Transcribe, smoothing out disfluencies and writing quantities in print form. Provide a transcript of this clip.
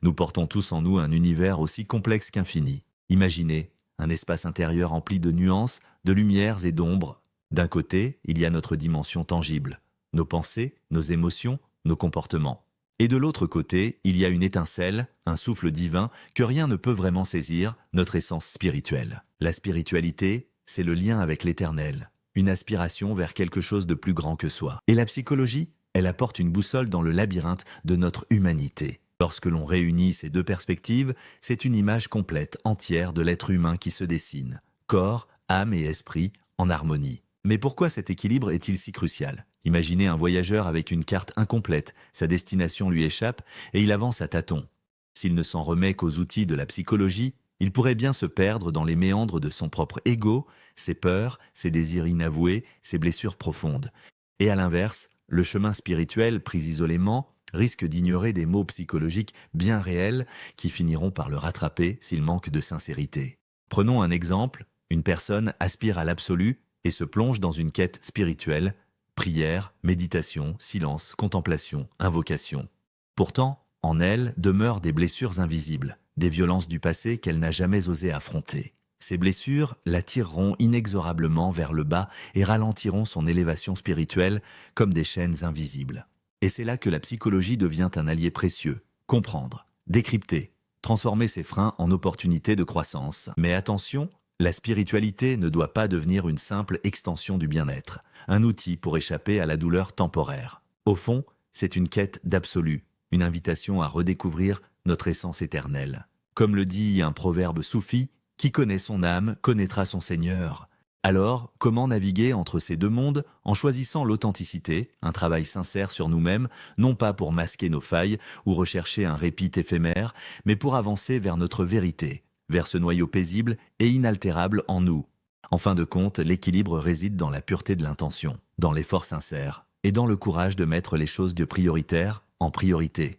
Nous portons tous en nous un univers aussi complexe qu'infini. Imaginez un espace intérieur rempli de nuances, de lumières et d'ombres. D'un côté, il y a notre dimension tangible, nos pensées, nos émotions, nos comportements. Et de l'autre côté, il y a une étincelle, un souffle divin que rien ne peut vraiment saisir, notre essence spirituelle. La spiritualité, c'est le lien avec l'éternel, une aspiration vers quelque chose de plus grand que soi. Et la psychologie, elle apporte une boussole dans le labyrinthe de notre humanité. Lorsque l'on réunit ces deux perspectives, c'est une image complète, entière de l'être humain qui se dessine. Corps, âme et esprit en harmonie. Mais pourquoi cet équilibre est-il si crucial? Imaginez un voyageur avec une carte incomplète, sa destination lui échappe et il avance à tâtons. S'il ne s'en remet qu'aux outils de la psychologie, il pourrait bien se perdre dans les méandres de son propre ego, ses peurs, ses désirs inavoués, ses blessures profondes. Et à l'inverse, le chemin spirituel pris isolément risque d'ignorer des maux psychologiques bien réels qui finiront par le rattraper s'il manque de sincérité. Prenons un exemple, une personne aspire à l'absolu et se plonge dans une quête spirituelle, prière, méditation, silence, contemplation, invocation. Pourtant, en elle demeurent des blessures invisibles, des violences du passé qu'elle n'a jamais osé affronter. Ces blessures l'attireront inexorablement vers le bas et ralentiront son élévation spirituelle comme des chaînes invisibles. Et c'est là que la psychologie devient un allié précieux. Comprendre, décrypter, transformer ces freins en opportunités de croissance. Mais attention, la spiritualité ne doit pas devenir une simple extension du bien-être, un outil pour échapper à la douleur temporaire. Au fond, c'est une quête d'absolu, une invitation à redécouvrir notre essence éternelle. Comme le dit un proverbe soufi, qui connaît son âme connaîtra son Seigneur. Alors, comment naviguer entre ces deux mondes en choisissant l'authenticité, un travail sincère sur nous-mêmes, non pas pour masquer nos failles ou rechercher un répit éphémère, mais pour avancer vers notre vérité, vers ce noyau paisible et inaltérable en nous. En fin de compte, l'équilibre réside dans la pureté de l'intention, dans l'effort sincère et dans le courage de mettre les choses de prioritaire en priorité.